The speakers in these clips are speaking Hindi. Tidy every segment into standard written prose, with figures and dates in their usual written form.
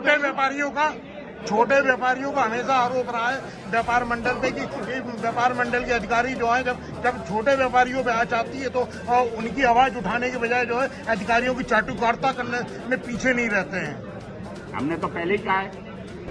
छोटे व्यापारियों का हमेशा आरोप रहा है व्यापार मंडल पे कि व्यापार मंडल के अधिकारी जो है जब छोटे व्यापारियों पे आँच आती है तो उनकी आवाज उठाने के बजाय जो है अधिकारियों की चाटुकारिता करने में पीछे नहीं रहते हैं। हमने तो पहले ही कहा है।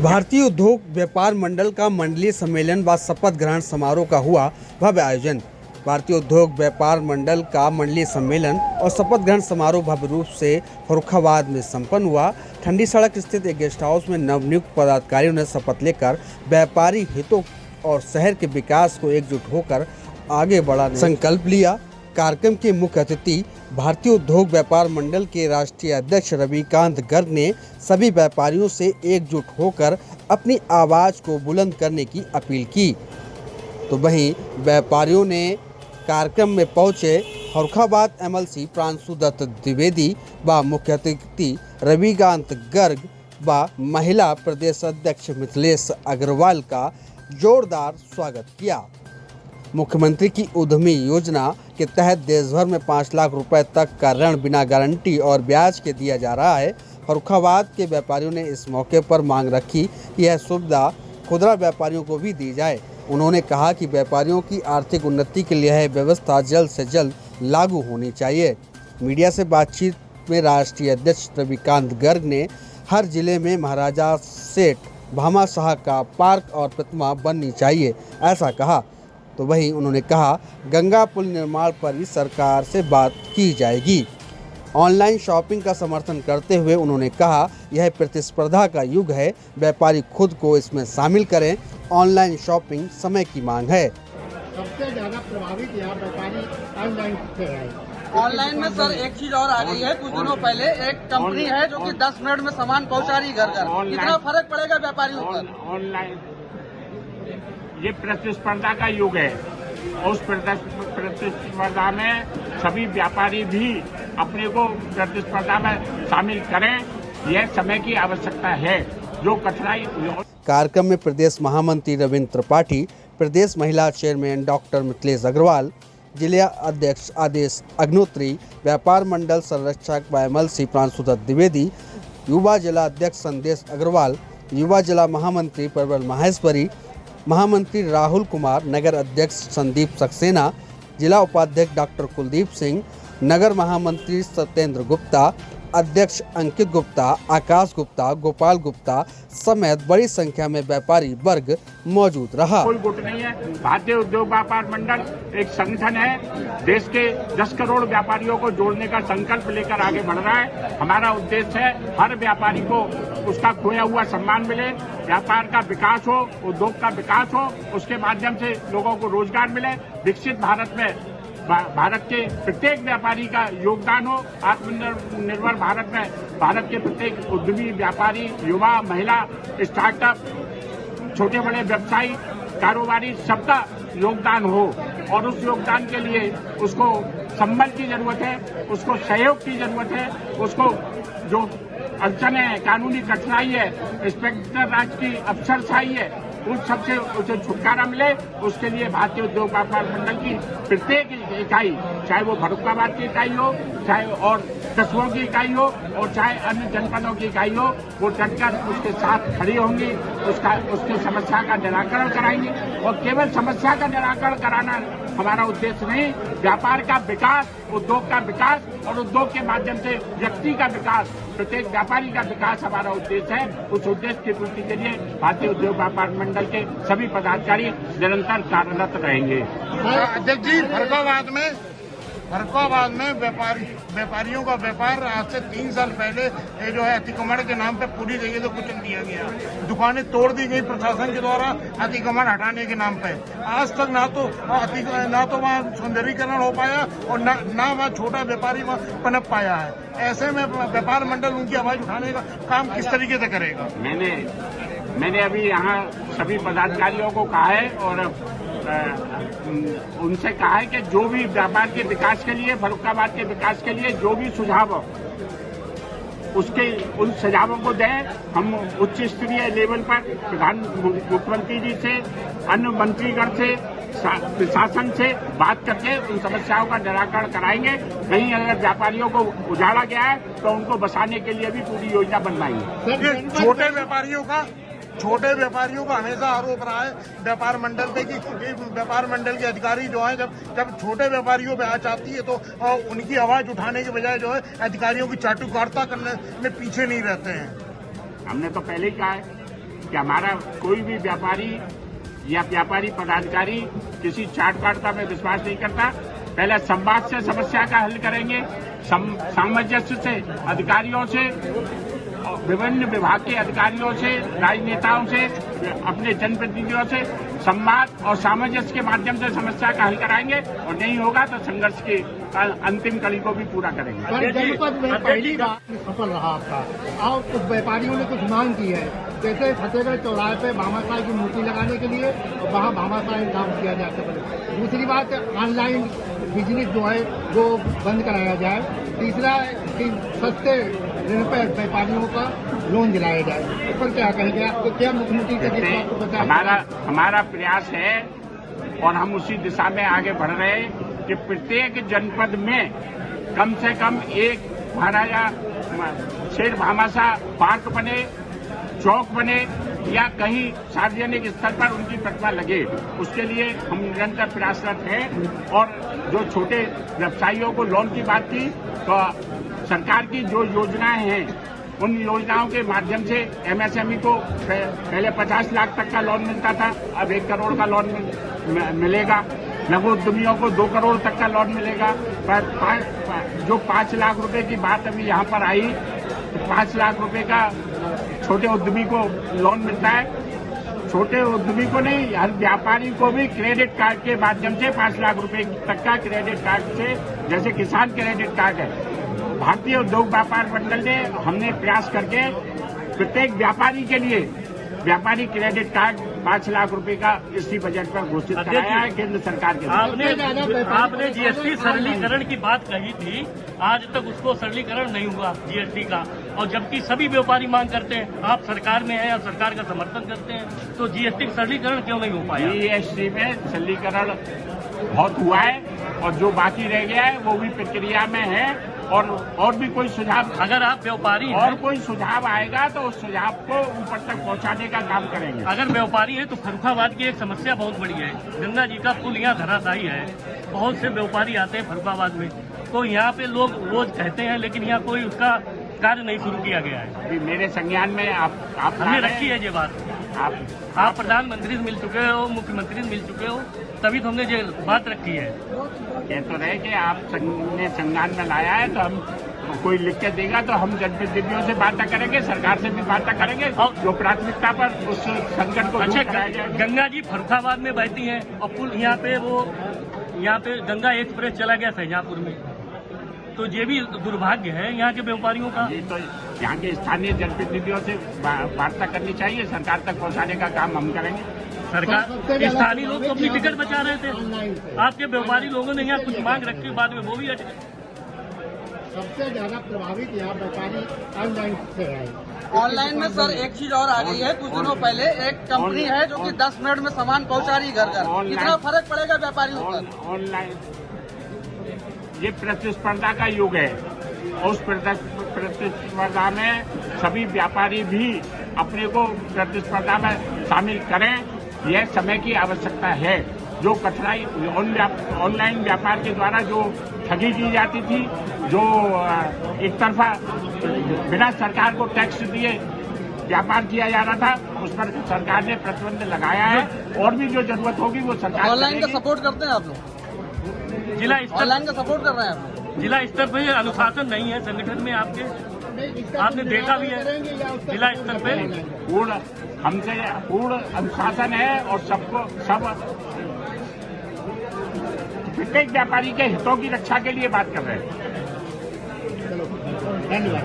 भारतीय उद्योग व्यापार मंडल का मंडलीय सम्मेलन व शपथ ग्रहण समारोह का हुआ भव्य आयोजन। भारतीय उद्योग व्यापार मंडल का मंडलीय सम्मेलन और शपथ ग्रहण समारोह भव्य रूप से फर्रुखाबाद में संपन्न हुआ। ठंडी सड़क स्थित एक गेस्ट हाउस में नवनियुक्त पदाधिकारियों ने शपथ लेकर व्यापारी हितों और शहर के विकास को एकजुट होकर आगे बढ़ाने संकल्प लिया। कार्यक्रम के मुख्य अतिथि भारतीय उद्योग व्यापार मंडल के राष्ट्रीय अध्यक्ष रविकांत गर्ग ने सभी व्यापारियों से एकजुट होकर अपनी आवाज को बुलंद करने की अपील की। तो वहीं व्यापारियों ने कार्यक्रम में पहुंचे फर्रुखाबाद एमएलसी प्रांशु दत्त द्विवेदी व मुख्य अतिथि रविकांत गर्ग व महिला प्रदेश अध्यक्ष मिथिलेश अग्रवाल का जोरदार स्वागत किया। मुख्यमंत्री की उद्यमी योजना के तहत देश भर में 5 लाख रुपए तक का ऋण बिना गारंटी और ब्याज के दिया जा रहा है। फर्रुखाबाद के व्यापारियों ने इस मौके पर मांग रखी कि यह सुविधा खुदरा व्यापारियों को भी दी जाए। उन्होंने कहा कि व्यापारियों की आर्थिक उन्नति के लिए यह व्यवस्था जल्द से जल्द लागू होनी चाहिए। मीडिया से बातचीत में राष्ट्रीय अध्यक्ष रविकांत गर्ग ने हर जिले में महाराजा सेठ भामाशाह का पार्क और प्रतिमा बननी चाहिए ऐसा कहा। तो वहीं उन्होंने कहा गंगा पुल निर्माण पर भी सरकार से बात की जाएगी। ऑनलाइन शॉपिंग का समर्थन करते हुए उन्होंने कहा यह प्रतिस्पर्धा का युग है, व्यापारी खुद को इसमें शामिल करें। ऑनलाइन शॉपिंग समय की मांग है। सबसे ज्यादा प्रभावित यहाँ व्यापारी ऑनलाइन से है। ऑनलाइन में सर एक चीज और आ गई है। कुछ दिनों पहले एक कंपनी है जो कि 10 मिनट में सामान पहुंचा रही घर घर। कितना फर्क पड़ेगा व्यापारियों पर? ऑनलाइन ये प्रतिस्पर्धा का युग है। उस प्रतिस्पर्धा में सभी व्यापारी भी अपने को प्रतिस्पर्धा में शामिल करें, यह समय की आवश्यकता है। जो कठिनाई कार्यक्रम में प्रदेश महामंत्री रविंद्र त्रिपाठी, प्रदेश महिला चेयरमैन डॉक्टर मिथिलेश अग्रवाल, जिला अध्यक्ष आदेश अग्निहोत्री, व्यापार मंडल संरक्षक व एमएलसी प्रांशु दत्त द्विवेदी, युवा जिला अध्यक्ष संदेश अग्रवाल, युवा जिला महामंत्री प्रबल माहेश्वरी, महामंत्री राहुल कुमार, नगर अध्यक्ष संदीप सक्सेना, जिला उपाध्यक्ष डॉक्टर कुलदीप सिंह, नगर महामंत्री सत्येंद्र गुप्ता, अध्यक्ष अंकित गुप्ता, आकाश गुप्ता, गोपाल गुप्ता समेत बड़ी संख्या में व्यापारी वर्ग मौजूद रहा। कोई गुट नहीं है। भारतीय उद्योग व्यापार मंडल एक संगठन है, देश के 10 करोड़ व्यापारियों को जोड़ने का संकल्प लेकर आगे बढ़ रहा है। हमारा उद्देश्य है हर व्यापारी को उसका खोया हुआ सम्मान मिले, व्यापार का विकास हो, उद्योग का विकास हो, उसके माध्यम से लोगों को रोजगार मिले, विकसित भारत में भारत के प्रत्येक व्यापारी का योगदान हो। आत्मनिर्भर भारत में भारत के प्रत्येक उद्यमी, व्यापारी, युवा, महिला, स्टार्टअप, छोटे बड़े व्यवसायी, कारोबारी सबका योगदान हो और उस योगदान के लिए उसको संबल की जरूरत है, उसको सहयोग की जरूरत है, उसको जो अड़चने है, कानूनी कठिनाई है, इंस्पेक्टर राज की अफसरशाही है, उन सबसे उसे छुटकारा मिले। उसके लिए भारतीय उद्योग व्यापार मंडल की प्रत्येक इकाई, चाहे वो फर्रुखाबाद की इकाई हो, चाहे और कस्बों की इकाई हो और चाहे अन्य जनपदों की इकाई हो, वो डटकर उसके साथ खड़ी होंगी, उसकी समस्या का निराकरण कराएंगे। और केवल समस्या का निराकरण कराना हमारा उद्देश्य नहीं, व्यापार का विकास, उद्योग का विकास और उद्योग के माध्यम से व्यक्ति का विकास, प्रत्येक व्यापारी का विकास हमारा उद्देश्य है। उस उद्देश्य की पूर्ति के लिए भारतीय उद्योग व्यापार मंडल के सभी पदाधिकारी निरंतर कार्यरत रहेंगे। अध्यक्ष जी, फर्रुखाबाद में व्यापारियों का व्यापार आज से 3 साल पहले ये जो है अतिक्रमण के नाम पे पूरी जगह तो कुचल दिया गया, दुकानें तोड़ दी गई प्रशासन के द्वारा अतिक्रमण हटाने के नाम पे। आज तक ना तो वहाँ सौंदर्यीकरण हो पाया और ना वहाँ छोटा व्यापारी वहाँ पनप पाया है। ऐसे में व्यापार मंडल उनकी आवाज उठाने का काम किस तरीके से करेगा? मैंने अभी यहाँ सभी पदाधिकारियों को कहा है और उनसे कहा है कि जो भी व्यापार के विकास के लिए, फर्रुखाबाद के विकास के लिए जो भी सुझाव हो उसके उन सुझावों को दें। हम उच्च स्तरीय लेवल पर प्रधान मुख्यमंत्री जी से, अन्य मंत्रीगण से प्रशासन से बात करके उन समस्याओं का निराकरण कराएंगे। कहीं अगर व्यापारियों को उजाड़ा गया है तो उनको बसाने के लिए भी पूरी योजना बनवाएंगे। ये छोटे व्यापारियों का हमेशा आरोप रहा है व्यापार मंडल पे कि व्यापार मंडल के अधिकारी जो है जब छोटे व्यापारियों पे आँच आती है तो उनकी आवाज उठाने के बजाय जो है अधिकारियों की चाटुकारिता करने में पीछे नहीं रहते हैं। हमने तो पहले ही कहा है कि हमारा कोई भी व्यापारी या व्यापारी पदाधिकारी किसी चाटुकारिता में विश्वास नहीं करता। पहले संवाद से समस्या का हल करेंगे, सामंजस्य से अधिकारियों से, विभिन्न विभाग के अधिकारियों से, राजनेताओं से, अपने जनप्रतिनिधियों से संवाद और सामंजस्य के माध्यम से समस्या का हल कराएंगे और नहीं होगा तो संघर्ष की अंतिम कड़ी को भी पूरा करेंगे। जनपद में पहली बार सफल रहा आपका और कुछ व्यापारियों ने कुछ मांग की है, जैसे फतेहगढ़ चौराहे पे भामा साहब की मूर्ति लगाने के लिए और वहाँ भामा साहब काम किया जा सके। दूसरी बात, ऑनलाइन बिजनेस जो है वो बंद कराया जाए। तीसरा कि सस्ते ऋण पर व्यापारियों का लोन दिलाया जाए। इस पर क्या कहेंगे? आपको क्या मुख्यमंत्री का हमारा प्रयास है और हम उसी दिशा में आगे बढ़ रहे हैं कि प्रत्येक जनपद में कम से कम एक महाराजा शेर भामाशाह पार्क बने, चौक बने या कहीं सार्वजनिक स्तर पर उनकी प्रतिमा लगे। उसके लिए हम निरंतर प्रयासरत हैं। और जो छोटे व्यवसायियों को लोन की बात की तो सरकार की जो योजनाएं हैं उन योजनाओं के माध्यम से एमएसएमई को पहले 50 लाख तक का लोन मिलता था, अब 1 करोड़ का लोन मिलेगा। लघु उद्यमियों को 2 करोड़ तक का लोन मिलेगा। जो 5 लाख रुपए की बात अभी यहाँ पर आई, 5 लाख रुपए का छोटे उद्यमी को लोन मिलता है। छोटे उद्यमी को नहीं, हर व्यापारी को भी क्रेडिट कार्ड के माध्यम से 5 लाख रुपए तक का क्रेडिट कार्ड से, जैसे किसान क्रेडिट कार्ड है। भारतीय उद्योग व्यापार मंडल ने हमने प्रयास करके प्रत्येक व्यापारी के लिए व्यापारी क्रेडिट कार्ड 5 लाख रुपए का इसी बजट पर घोषित कराया है केंद्र सरकार के। आपने जीएसटी सरलीकरण की बात कही थी, आज तक उसको सरलीकरण नहीं हुआ जीएसटी का, और जबकि सभी व्यापारी मांग करते हैं, आप सरकार में हैं और सरकार का समर्थन करते हैं, तो जीएसटी सरलीकरण क्यों नहीं हो पाया? जीएसटी में सरलीकरण बहुत हुआ है और जो बाकी रह गया है वो भी प्रक्रिया में है। और भी कोई सुझाव, अगर आप व्यापारी हैं, और कोई सुझाव आएगा तो उस सुझाव को ऊपर तक पहुंचाने का काम करेंगे। अगर व्यापारी है तो फर्रुखाबाद की एक समस्या बहुत बड़ी है। गंगा जी का पुल यहाँ धराशायी है, बहुत से व्यापारी आते हैं फर्रुखाबाद में, तो यहाँ पे लोग रोज कहते हैं, लेकिन यहाँ कोई उसका कार्य नहीं शुरू किया गया है। अभी मेरे संज्ञान में आप हमने रखी है ये बात। आप प्रधानमंत्री से मिल चुके हो, मुख्यमंत्री से मिल चुके हो, तभी तो हमने ये बात रखी है। कह तो रहे कि आप ने संज्ञान में लाया है, तो हम कोई लिख के देगा तो हम जनप्रतिनिधियों से बातें करेंगे, सरकार से भी बातें करेंगे और जो प्राथमिकता पर उस संकट को दूर कराया जाएगा। गंगा जी फर्रुखाबाद में बहती है और पुल यहाँ पे गंगा एक्सप्रेस चला गया शाहजहांपुर में, तो ये भी दुर्भाग्य है यहाँ के व्यापारियों का। ये तो यहाँ के स्थानीय जनप्रतिनिधियों से वार्ता करनी चाहिए, सरकार तक पहुँचाने का काम हम करेंगे। सरकार, स्थानीय लोग तो अपनी टिकट बचा रहे थे, आपके व्यापारी लोगों ने यहाँ कुछ मांग रखी, बाद में वो भी हट गए। सबसे ज्यादा प्रभावित यहाँ व्यापारी ऑनलाइन से है। ऑनलाइन में सर एक चीज और आ गई है, कुछ दिनों पहले एक कंपनी है जो कि 10 मिनट में सामान पहुंचा रही घर घर। कितना फर्क पड़ेगा व्यापारियों पर? ऑनलाइन ये प्रतिस्पर्धा का युग है, उस प्रतिस्पर्धा में सभी व्यापारी भी अपने को प्रतिस्पर्धा में शामिल करें, यह समय की आवश्यकता है। जो कठिनाई ऑनलाइन व्यापार के द्वारा जो ठगी की जाती थी, जो एक तरफा बिना सरकार को टैक्स दिए व्यापार किया जा रहा था, उस पर सरकार ने प्रतिबंध लगाया है। और भी जो जरूरत होगी वो सरकार ऑनलाइन का सपोर्ट करते हैं आप लोग? जिला स्तर ऑनलाइन का सपोर्ट कर रहे हैं आप लोग? जिला स्तर पे अनुशासन नहीं है संगठन में आपने देखा भी है। जिला स्तर पे हमसे पूर्ण अनुशासन है और सब प्रत्येक व्यापारी के हितों की रक्षा के लिए बात कर रहे हैं। धन्यवाद।